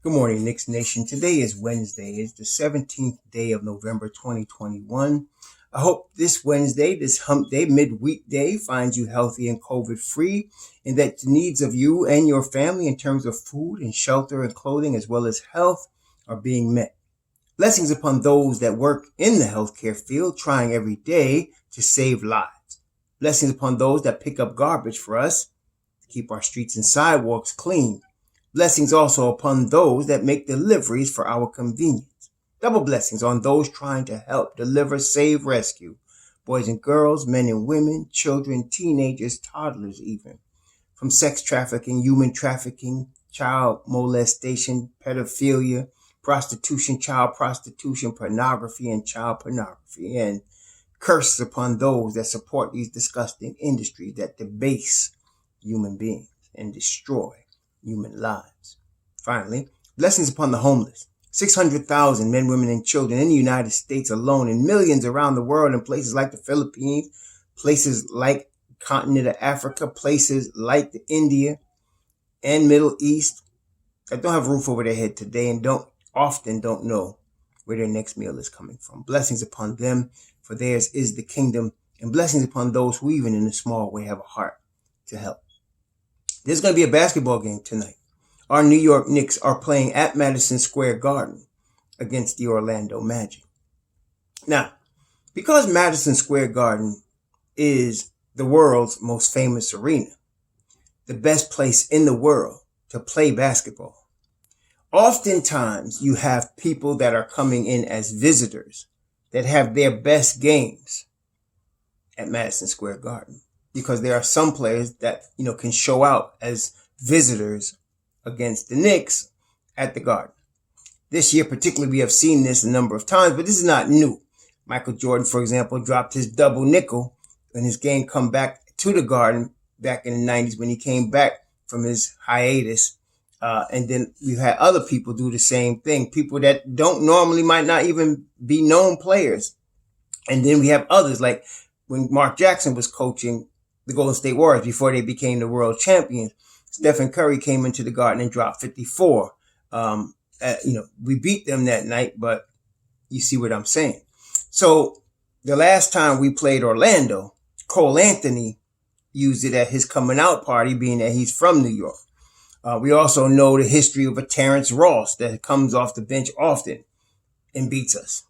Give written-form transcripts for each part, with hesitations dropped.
Good morning, Knicks Nation. Today is Wednesday. It's the 17th day of November 2021. I hope this Wednesday, this hump day, midweek day, finds you healthy and COVID-free, and that the needs of you and your family in terms of food and shelter and clothing as well as health are being met. Blessings upon those that work in the healthcare field, trying every day to save lives. Blessings upon those that pick up garbage for us to keep our streets and sidewalks clean. Blessings also upon those that make deliveries for our convenience. Double blessings on those trying to help, deliver, save, rescue. Boys and girls, men and women, children, teenagers, toddlers even. From sex trafficking, human trafficking, child molestation, pedophilia, prostitution, child prostitution, pornography, and child pornography. And curses upon those that support these disgusting industries that debase human beings and destroy human lives. Finally, blessings upon the homeless. 600,000 men, women, and children in the United States alone, and millions around the world in places like the Philippines, places like the continent of Africa, places like the India and Middle East that don't have a roof over their head today and often don't know where their next meal is coming from. Blessings upon them, for theirs is the kingdom, and blessings upon those who even in a small way have a heart to help. There's going to be a basketball game tonight. Our New York Knicks are playing at Madison Square Garden against the Orlando Magic. Now, because Madison Square Garden is the world's most famous arena, the best place in the world to play basketball, oftentimes you have people that are coming in as visitors that have their best games at Madison Square Garden. Because there are some players that, can show out as visitors against the Knicks at the Garden. This year, particularly, we have seen this a number of times, but this is not new. Michael Jordan, for example, dropped his double nickel in his game come back to the Garden back in the 90s when he came back from his hiatus. And then we've had other people do the same thing. People that don't normally might not even be known players. And then we have others like when Mark Jackson was coaching the Golden State Warriors before they became the world champions. Stephen Curry came into the Garden and dropped 54. We beat them that night, but you see what I'm saying. So the last time we played Orlando, Cole Anthony used it at his coming out party, being that he's from New York. We also know the history of a Terrence Ross that comes off the bench often and beats us.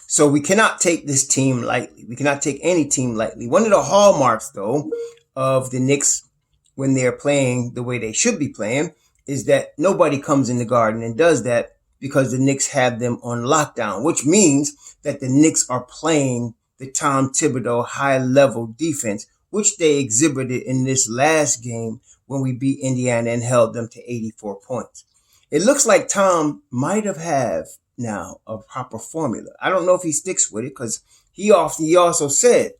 So we cannot take this team lightly. We cannot take any team lightly. One of the hallmarks, though, of the Knicks when they're playing the way they should be playing is that nobody comes in the Garden and does that because the Knicks have them on lockdown, which means that the Knicks are playing the Tom Thibodeau high-level defense, which they exhibited in this last game when we beat Indiana and held them to 84 points. It looks like Tom might have now a proper formula. I don't know if he sticks with it because he also said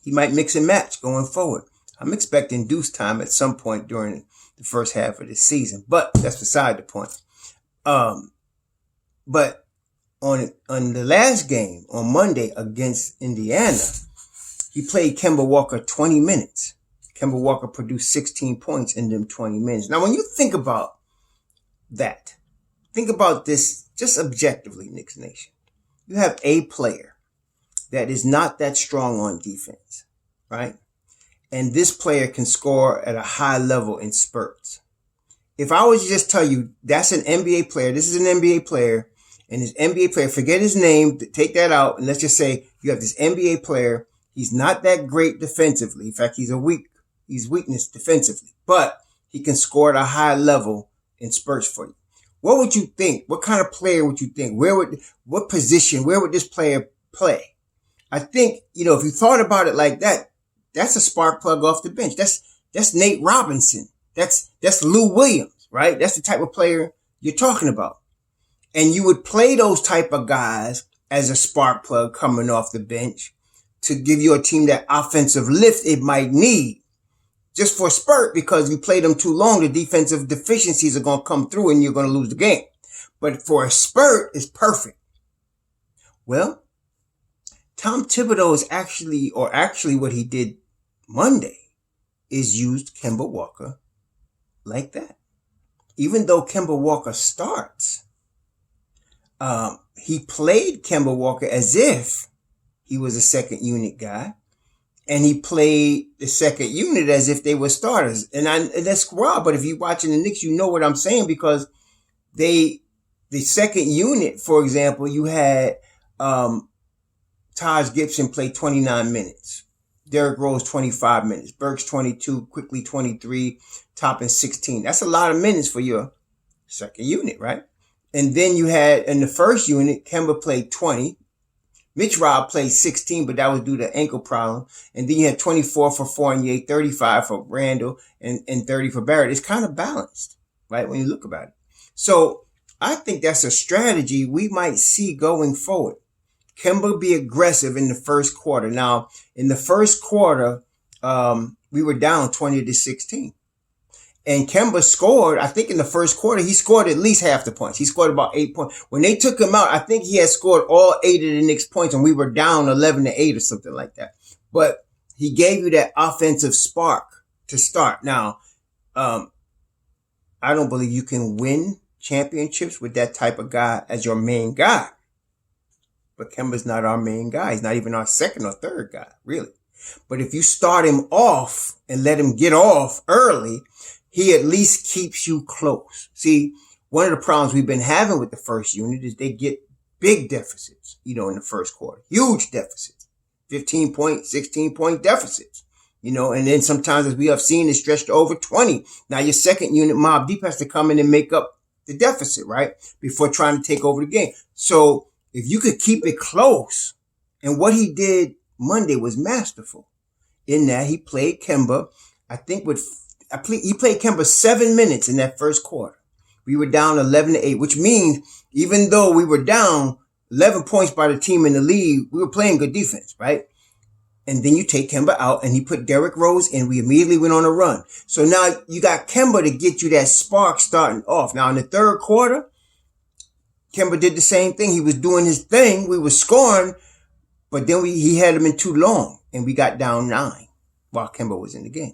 he might mix and match going forward. I'm expecting deuce time at some point during the first half of the season, but that's beside the point. But on the last game on Monday against Indiana, he played Kemba Walker 20 minutes. Kemba Walker produced 16 points in them 20 minutes. Now, when you think about that, think about this just objectively, Knicks Nation. You have a player that is not that strong on defense, right? And this player can score at a high level in spurts. If I was to just tell you that's an NBA player, this is an NBA player, and this NBA player, forget his name, take that out, and let's just say you have this NBA player. He's not that great defensively. In fact, he's weakness defensively, but he can score at a high level in spurts for you. What would you think? What kind of player would you think? What position? Where would this player play? I think, if you thought about it like that, that's a spark plug off the bench. That's Nate Robinson. That's Lou Williams, right? That's the type of player you're talking about. And you would play those type of guys as a spark plug coming off the bench to give your team that offensive lift it might need. Just for a spurt, because you played them too long, the defensive deficiencies are going to come through and you're going to lose the game. But for a spurt, it's perfect. Well, Tom Thibodeau is actually what he did Monday is used Kemba Walker like that. even though Kemba Walker starts, he played Kemba Walker as if he was a second unit guy. And he played the second unit as if they were starters. And that's raw, but if you're watching the Knicks, you know what I'm saying, because the second unit, for example, you had Taj Gibson play 29 minutes. Derrick Rose 25 minutes. Burks 22, Quickly 23, Toppin 16. That's a lot of minutes for your second unit, right? And then you had in the first unit, Kemba played 20. Mitch Rob played 16, but that was due to ankle problem. And then you had 24 for Fournier, 35 for Randle, and 30 for Barrett. It's kind of balanced, right, when you look about it. So I think that's a strategy we might see going forward. Kemba be aggressive in the first quarter. Now, in the first quarter, we were down 20-16. And Kemba scored, I think in the first quarter, he scored at least half the points. He scored about 8 points. When they took him out, I think he had scored all 8 of the Knicks points, and we were down 11-8 or something like that. But he gave you that offensive spark to start. Now, I don't believe you can win championships with that type of guy as your main guy. But Kemba's not our main guy. He's not even our second or third guy, really. But if you start him off and let him get off early, he at least keeps you close. See, one of the problems we've been having with the first unit is they get big deficits, in the first quarter. Huge deficits. 15-point, 16-point deficits. And then sometimes, as we have seen, it's stretched to over 20. Now your second unit, Mobb Deep, has to come in and make up the deficit, right? Before trying to take over the game. So if you could keep it close, and what he did Monday was masterful in that he played Kemba, he played Kemba 7 minutes in that first quarter. We were down 11-8, which means even though we were down 11 points by the team in the league, we were playing good defense, right? And then you take Kemba out and he put Derrick Rose in. We immediately went on a run. So now you got Kemba to get you that spark starting off. Now in the third quarter, Kemba did the same thing. He was doing his thing. We were scoring, but then he had him in too long and we got down 9 while Kemba was in the game.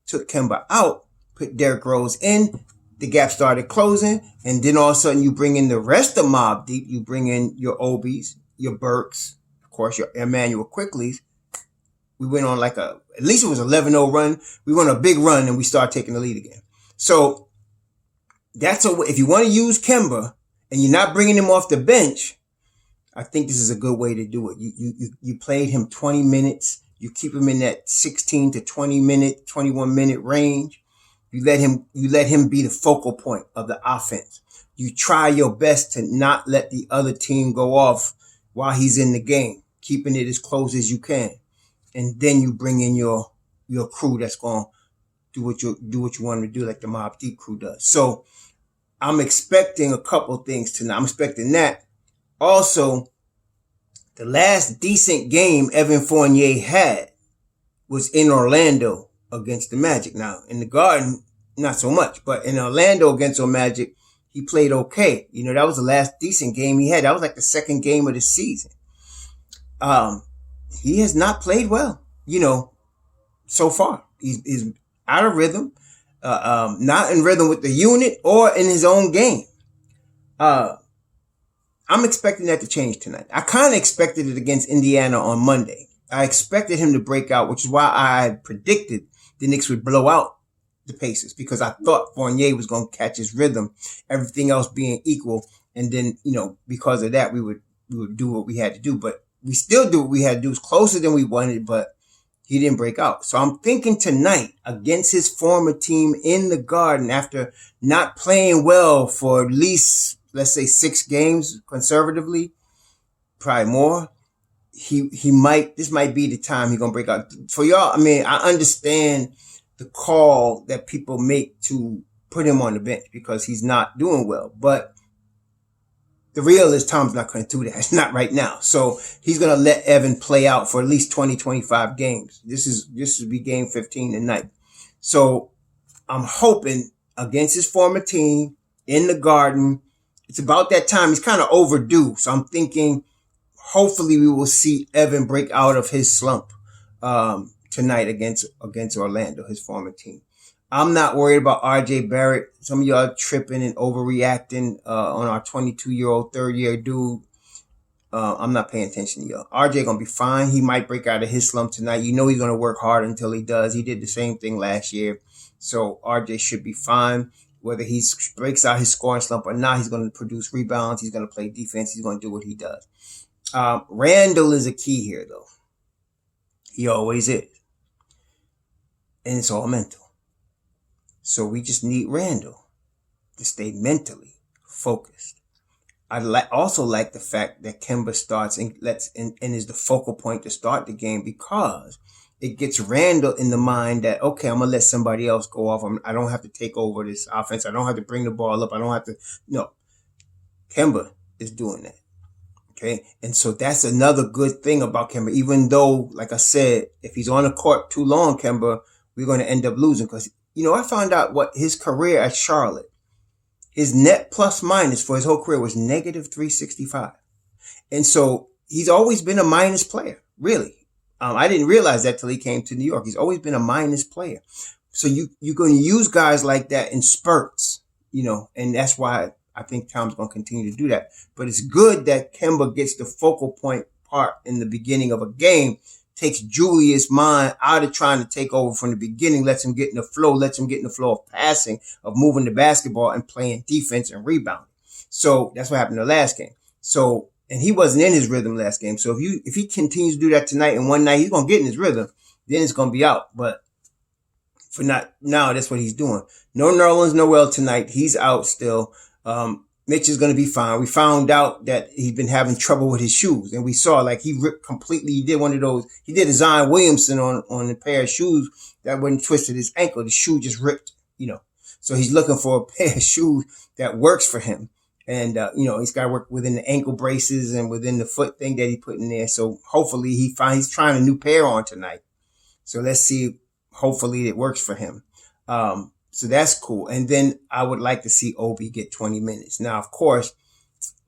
Took Kemba out, put Derrick Rose in, the gap started closing, and then all of a sudden you bring in the rest of Mobb Deep. You bring in your Obies, your Burks, of course, your Emmanuel Quickleys. We went on at least it was 11-0 run. We went on a big run and we started taking the lead again. So if you want to use Kemba and you're not bringing him off the bench, I think this is a good way to do it. You played him 20 minutes. You keep him in that 16 to 21 minute range. You let him be the focal point of the offense. You try your best to not let the other team go off while he's in the game, keeping it as close as you can. And then you bring in your crew that's going to do what you want to do, like the Mobb Deep crew does. So I'm expecting a couple things tonight. I'm expecting that. Also, the last decent game Evan Fournier had was in Orlando against the Magic. Now, in the Garden, not so much, but in Orlando against the Magic, he played okay. That was the last decent game he had. That was like the second game of the season. He has not played well, so far. He's out of rhythm, not in rhythm with the unit or in his own game. I'm expecting that to change tonight. I kind of expected it against Indiana on Monday. I expected him to break out, which is why I predicted the Knicks would blow out the Pacers, because I thought Fournier was going to catch his rhythm, everything else being equal. And then, because of that, we would do what we had to do. But we still do what we had to do. It was closer than we wanted, but he didn't break out. So I'm thinking tonight against his former team in the Garden, after not playing well for at least, let's say, 6 games conservatively, probably more, this might be the time he's going to break out. For y'all, I understand the call that people make to put him on the bench because he's not doing well. But the real is Tom's not going to do that. It's not right now. So he's going to let Evan play out for at least 20, 25 games. This will be game 15 tonight. So I'm hoping against his former team in the Garden, it's about that time. He's kind of overdue. So I'm thinking hopefully we will see Evan break out of his slump tonight against Orlando, his former team. I'm not worried about RJ Barrett. Some of y'all tripping and overreacting on our 22-year-old third year dude. I'm not paying attention to y'all. RJ gonna be fine. He might break out of his slump tonight. You know he's gonna work hard until he does. He did the same thing last year, so RJ should be fine. Whether he breaks out his scoring slump or not, he's gonna produce rebounds. He's gonna play defense. He's gonna do what he does. Randle is a key here, though. He always is, and it's all mental. So we just need Randle to stay mentally focused. I also like the fact that Kemba starts and is the focal point to start the game, because it gets Randle in the mind that, okay, I'm gonna let somebody else go off. I don't have to take over this offense. I don't have to bring the ball up. I don't have to. No, Kemba is doing that. Okay, and so that's another good thing about Kemba. Even though, like I said, if he's on the court too long, Kemba, we're going to end up losing, because I found out what his career at Charlotte. His net plus minus for his whole career was negative 365. And so he's always been a minus player, really. I didn't realize that till he came to New York. He's always been a minus player. So you're going to use guys like that in spurts, and that's why I think Tom's going to continue to do that. But it's good that Kemba gets the focal point part in the beginning of a game, takes Julius' mind out of trying to take over from the beginning, lets him get in the flow of passing, of moving the basketball and playing defense and rebounding. So that's what happened in the last game. So, and he wasn't in his rhythm last game. So if he continues to do that tonight and one night, he's going to get in his rhythm, then it's going to be out. But for not now, that's what he's doing. No Nerlens Noel tonight. He's out still. Mitch is going to be fine. We found out that he's been having trouble with his shoes, and we saw like he ripped completely. He did one of those. He did a Zion Williamson on a pair of shoes that when he twisted his ankle, the shoe just ripped. So he's looking for a pair of shoes that works for him, and he's got to work within the ankle braces and within the foot thing that he put in there. So hopefully he's trying a new pair on tonight. So let's see. Hopefully it works for him. So that's cool. And then I would like to see Obi get 20 minutes. Now, of course,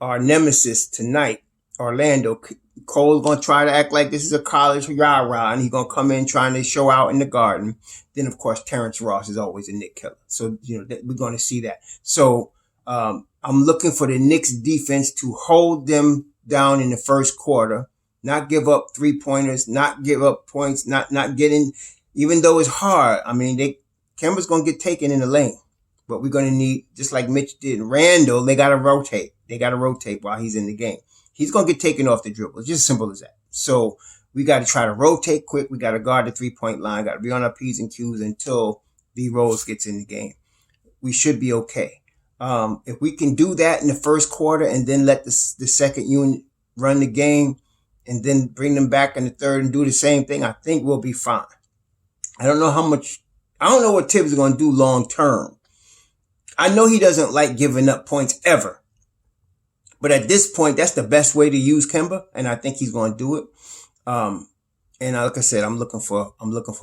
our nemesis tonight, Orlando, Cole's going to try to act like this is a college rah-rah, and he's going to come in trying to show out in the Garden. Then, of course, Terrence Ross is always a Knick killer. So, we're going to see that. So, I'm looking for the Knicks defense to hold them down in the first quarter, not give up three-pointers, not give up points, not getting, even though it's hard. I mean, Kemba's going to get taken in the lane, but we're going to need, just like Mitch did, Randle, they got to rotate. They got to rotate while he's in the game. He's going to get taken off the dribble. It's just as simple as that. So we got to try to rotate quick. We got to guard the three-point line. Got to be on our P's and Q's until D Rose gets in the game. We should be okay. If we can do that in the first quarter and then let the second unit run the game and then bring them back in the third and do the same thing, I think we'll be fine. I don't know what Thibs is going to do long term. I know he doesn't like giving up points ever. But at this point, that's the best way to use Kemba, and I think he's going to do it. And like I said, I'm looking for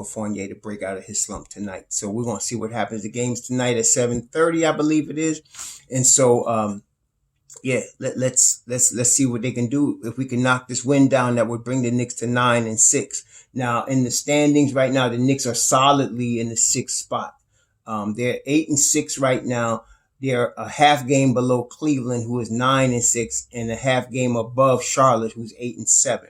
Fournier to break out of his slump tonight. So we're going to see what happens. The game's tonight at 7:30, I believe it is. And so let's see what they can do. If we can knock this win down, that would bring the Knicks to 9-6. Now, in the standings right now, the Knicks are solidly in the 6th spot. They're 8-6 right now. They're a half game below Cleveland, who is 9-6, and a half game above Charlotte, who's 8-7.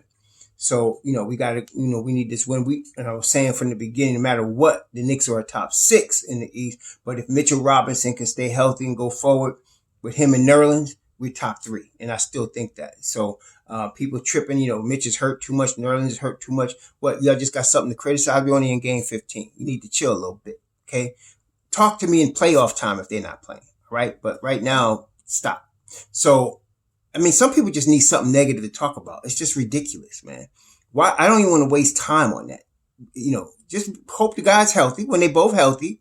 So, we got to, we need this win. And I was saying from the beginning, no matter what, the Knicks are a top 6 in the East. But if Mitchell Robinson can stay healthy and go forward with him and Nerlens, we're top 3. And I still think that. So, people tripping, Mitch is hurt too much. Nerlens is hurt too much. What? Y'all just got something to criticize? We're only in game 15. You need to chill a little bit. Okay. Talk to me in playoff time if they're not playing. Right. But right now, stop. So, I mean, some people just need something negative to talk about. It's just ridiculous, man. Why? I don't even want to waste time on that. Just hope the guy's healthy. When they both healthy,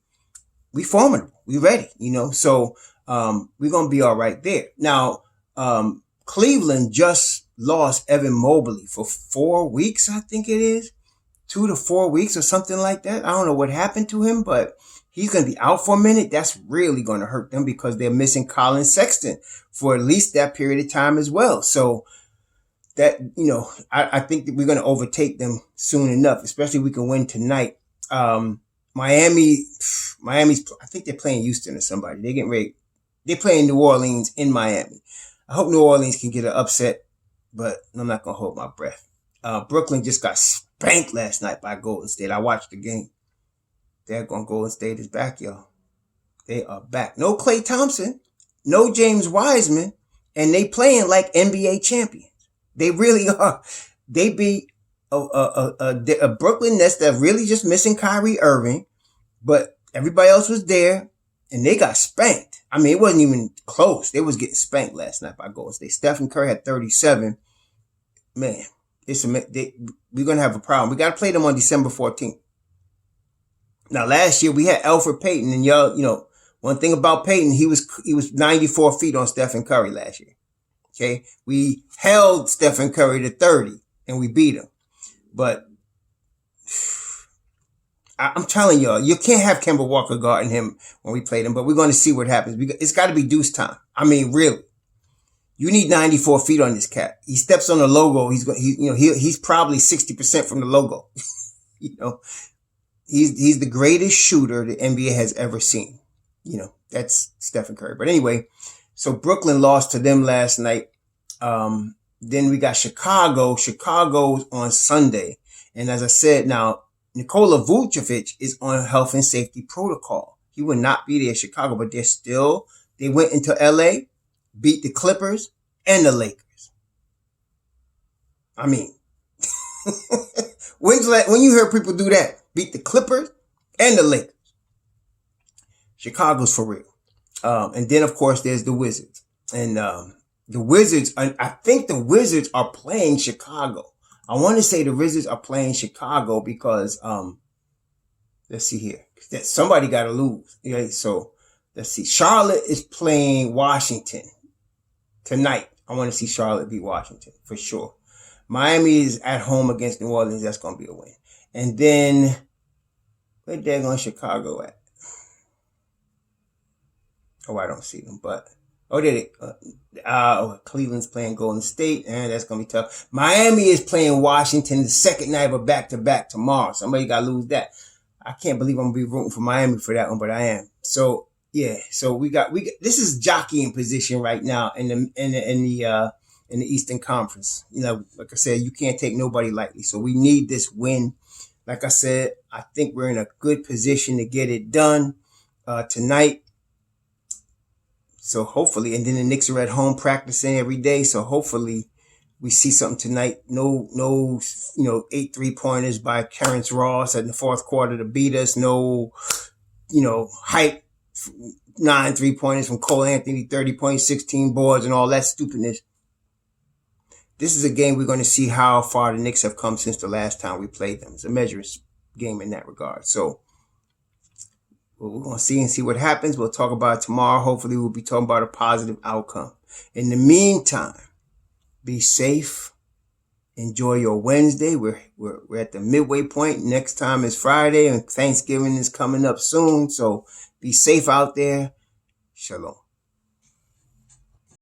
we formidable. We ready, So, we're going to be all right there. Now, Cleveland just lost Evan Mobley for 4 weeks, I think it is. 2 to 4 weeks or something like that. I don't know what happened to him, but he's going to be out for a minute. That's really going to hurt them because they're missing Colin Sexton for at least that period of time as well. So that, I think that we're going to overtake them soon enough, especially if we can win tonight. Miami I think they're playing Houston or somebody. They're getting ready. They're playing New Orleans in Miami. I hope New Orleans can get an upset, but I'm not going to hold my breath. Brooklyn just got spanked last night by Golden State. I watched the game. They're going Golden State is back, y'all. They are back. No Klay Thompson, no James Wiseman, and they playing like NBA champions. They really are. They beat a Brooklyn Nets that really just missing Kyrie Irving, but everybody else was there, and they got spanked. I mean, it wasn't even close. They was getting spanked last night by Golden State. Stephen Curry had 37. Man, we're going to have a problem. We got to play them on December 14th. Now, last year we had Elfrid Payton, and y'all, one thing about Payton, he was 94 feet on Stephen Curry last year. Okay, we held Stephen Curry to 30, and we beat him. But I'm telling y'all, you can't have Kemba Walker guarding him when we played him. But we're going to see what happens. It's got to be deuce time. I mean, really, you need 94 feet on this cat. He steps on the logo. He's probably 60% from the logo. He's the greatest shooter the NBA has ever seen. That's Stephen Curry. But anyway, so Brooklyn lost to them last night. Then we got Chicago. Chicago's on Sunday. And as I said, now, Nikola Vucevic is on health and safety protocol. He would not be there in Chicago, but they went into LA, beat the Clippers and the Lakers. I mean, when you heard people do that, beat the Clippers and the Lakers. Chicago's for real. And then, of course, there's the Wizards. And the Wizards, I think the Wizards are playing Chicago. I want to say the Wizards are playing Chicago because, let's see here. Somebody got to lose. Okay, so let's see. Charlotte is playing Washington tonight. I want to see Charlotte beat Washington for sure. Miami is at home against New Orleans. That's going to be a win. And then, where the daggone Chicago at? Oh, I don't see them, but Cleveland's playing Golden State, and that's gonna be tough. Miami is playing Washington the second night of a back-to-back tomorrow. Somebody gotta lose that. I can't believe I'm gonna be rooting for Miami for that one, but I am. So yeah, so we got this is jockeying position right now in the Eastern Conference. Like I said, you can't take nobody lightly. So we need this win. Like I said, I think we're in a good position to get it done tonight. So hopefully, and then the Knicks are at home practicing every day. So hopefully we see something tonight. No, 8 3-pointers by Terrence Ross in the fourth quarter to beat us. No, hype 9 3-pointers from Cole Anthony, 30 points, 16 boards and all that stupidness. This is a game we're going to see how far the Knicks have come since the last time we played them. It's a measuring game in that regard. So, we're going to see what happens. We'll talk about it tomorrow. Hopefully, we'll be talking about a positive outcome. In the meantime, be safe. Enjoy your Wednesday. We're at the midway point. Next time is Friday, and Thanksgiving is coming up soon. So be safe out there. Shalom.